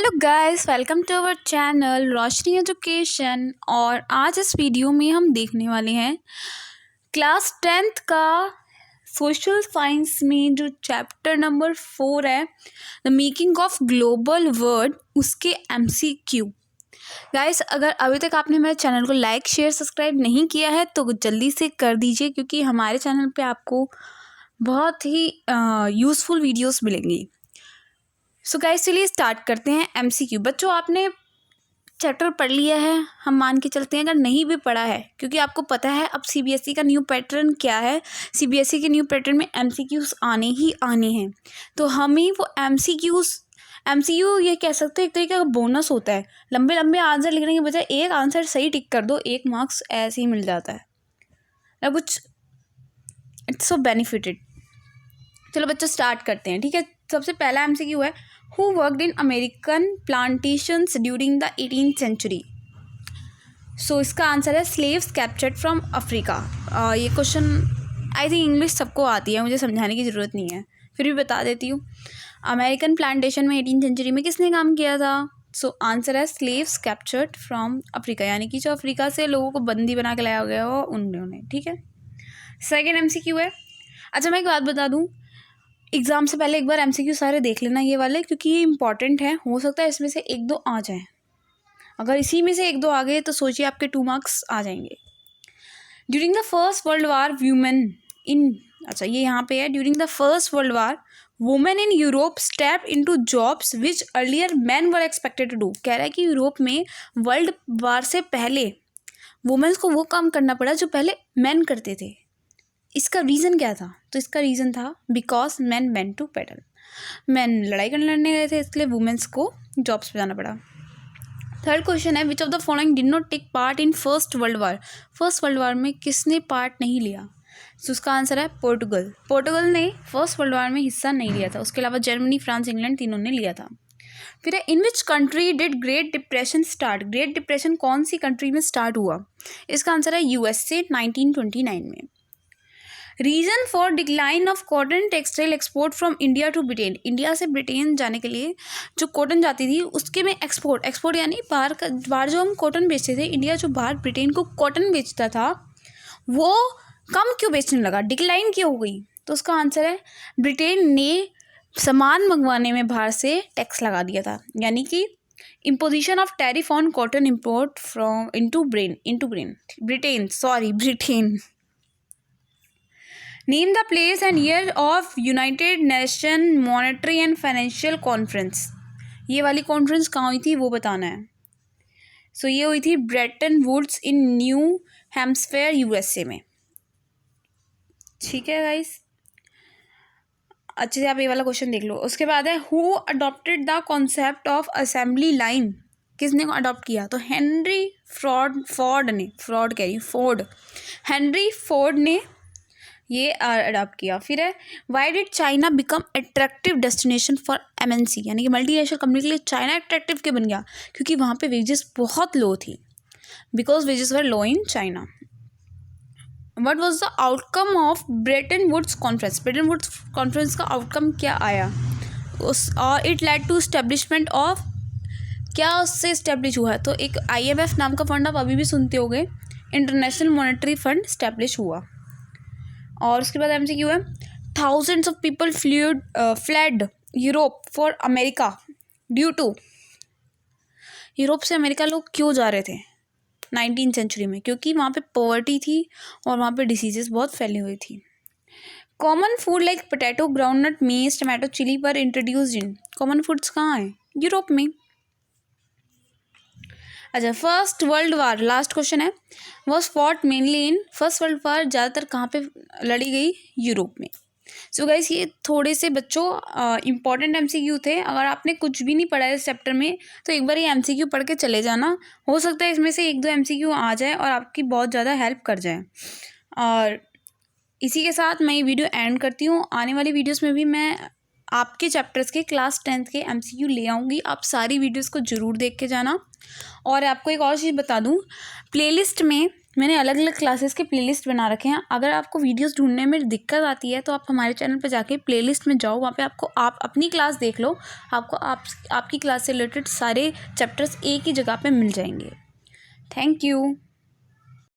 Hello guys, welcome to our channel Roshni Education. और आज इस वीडियो में हम देखने वाले हैं क्लास 10th का सोशल साइंस में जो चैप्टर नंबर 4 है, the making of global world, उसके MCQ। गाइस, अगर अभी तक आपने मेरे चैनल को लाइक शेयर सब्सक्राइब नहीं किया है तो जल्दी से कर दीजिए, क्योंकि हमारे चैनल पे आपको बहुत ही यूज़फुल वीडियोस मिलेंगी। सो गाइस, चलिए स्टार्ट करते हैं। MCQ बच्चों, आपने चैप्टर पढ़ लिया है, हम मान के चलते हैं। अगर नहीं भी पढ़ा है, क्योंकि आपको पता है अब CBSE का न्यू पैटर्न क्या है। CBSE के न्यू पैटर्न में MCQs आने ही आने हैं, तो हमें वो MCQ ये कह सकते हैं एक तरीके का बोनस होता है। लंबे लंबे आंसर लिखने के बजाय एक आंसर सही टिक कर दो, 1 मार्क्स ऐसे ही मिल जाता है ना कुछ। It's so benefited. चलो बच्चों स्टार्ट करते हैं, ठीक है। सबसे पहला MCQ है, who worked in American plantations during the 18th century. So इसका आंसर है स्लेव्स कैप्चर्ड फ्रॉम अफ्रीका। ये क्वेश्चन आई थिंक इंग्लिश सबको आती है, मुझे समझाने की ज़रूरत नहीं है, फिर भी बता देती हूँ। अमेरिकन प्लांटेशन में 18th सेंचुरी में किसने काम किया था? सो आंसर है स्लेव्स कैप्चर्ड फ्रॉम अफ्रीका, यानी कि जो अफ्रीका से लोगों को बंदी बना के लाया गया हो उन्होंने, ठीक है। सेकेंड MCQ है, अच्छा मैं एक बात बता दूँ, एग्ज़ाम से पहले एक बार MCQ सारे देख लेना ये वाले, क्योंकि ये इंपॉर्टेंट है। हो सकता है इसमें से 1-2 आ जाएं। अगर इसी में से 1-2 आ गए तो सोचिए आपके 2 मार्क्स आ जाएंगे। During the first world war women in, अच्छा ये यहाँ पे है, during the first world war women in Europe step into jobs which earlier man were expected to do. कह रहा है कि यूरोप में वर्ल्ड वार से पहले वुमेन्स को वो काम करना पड़ा जो पहले मैन करते थे। इसका रीज़न क्या था? तो इसका रीज़न था because man meant to battle. Man लड़ाई करने लड़ने गए थे, इसलिए वुमेन्स को जॉब्स पे जाना पड़ा। थर्ड क्वेश्चन है, which of the following did not take part in first world war. First world war में किसने पार्ट नहीं लिया? तो उसका आंसर है पोर्टुगल। पोर्टुगल ने फर्स्ट वर्ल्ड वार में हिस्सा नहीं लिया था। उसके अलावा जर्मनी, फ्रांस, इंग्लैंड तीनों ने लिया था। फिर है, in which country did great depression start. Great depression कौन सी कंट्री में स्टार्ट हुआ? इसका आंसर है USA 1929 में। Reason for decline of cotton textile export from India to Britain. India से ब्रिटेन जाने के लिए जो कॉटन जाती थी उसके में एक्सपोर्ट यानी बाहर जो हम कॉटन बेचते थे, इंडिया जो बाहर ब्रिटेन को कॉटन बेचता था वो कम क्यों बेचने लगा, डिक्लाइन क्यों हो गई? तो उसका आंसर है ब्रिटेन ने सामान मंगवाने में बाहर से टैक्स लगा दिया था, यानी कि imposition of tariff on cotton import from Britain. Name the place and year of United nation monetary and financial conference. ये वाली कॉन्फ्रेंस कहाँ हुई थी वो बताना है। सो ये हुई थी ब्रेटन वुड्स इन न्यू हैम्पशायर USA में, ठीक है गाइस। अच्छे से आप ये वाला क्वेश्चन देख लो। उसके बाद है, who adopted the concept of assembly line. किसने अडॉप्ट किया? तो हेनरी फोर्ड ने ये अडॉप्ट किया। फिर है, why did China become attractive destination for MNC, यानी कि मल्टीनेशनल कंपनी के लिए चाइना अट्रैक्टिव क्यों बन गया? क्योंकि वहाँ पे वेजेस बहुत लो थी, because wages were low in China. What was the outcome of Bretton Woods conference. Bretton Woods conference का आउटकम क्या आया? It led to establishment of, क्या उससे इस्टेब्लिश हुआ? तो एक IMF नाम का फंड आप अभी भी सुनते होंगे, इंटरनेशनल मॉनेटरी फंड इस्टेब्लिश हुआ। और उसके बाद MCQ है, thousands of people fled Europe for America due to. Europe से अमेरिका लोग क्यों जा रहे थे 19th सेंचुरी में? क्योंकि वहाँ पे पॉवर्टी थी और वहाँ पे डिसीजेस बहुत फैली हुई थी। Common food like potato, groundnut, maize, tomato, chilli पर इंट्रोड्यूस्ड इन। कॉमन फूड्स कहाँ हैं? यूरोप में। अच्छा, first world war, last question है, was fought mainly in. First world war ज़्यादातर कहाँ पे लड़ी गई? यूरोप में। सो गाइस, ये थोड़े से बच्चों इंपॉर्टेंट MCQ थे। अगर आपने कुछ भी नहीं पढ़ा है इस चैप्टर में तो एक बार ये MCQ पढ़ के चले जाना, हो सकता है इसमें से 1-2 MCQ आ जाए और आपकी बहुत ज़्यादा हेल्प कर जाए। और इसी के साथ मैं ये वीडियो एंड करती हूँ। आने वाली वीडियोज़ में भी मैं आपके चैप्टर्स के क्लास 10th के MCQ ले आऊँगी। आप सारी वीडियोज़ को ज़रूर देख के जाना। और आपको एक और चीज़ बता दूँ, प्लेलिस्ट में मैंने अलग अलग क्लासेस के प्लेलिस्ट बना रखे हैं। अगर आपको वीडियोस ढूंढने में दिक्कत आती है तो आप हमारे चैनल पर जाके प्लेलिस्ट में जाओ, वहाँ पे आपको आप अपनी क्लास देख लो, आपको आपकी क्लास से रिलेटेड सारे चैप्टर्स एक ही जगह पे मिल जाएंगे। Thank you.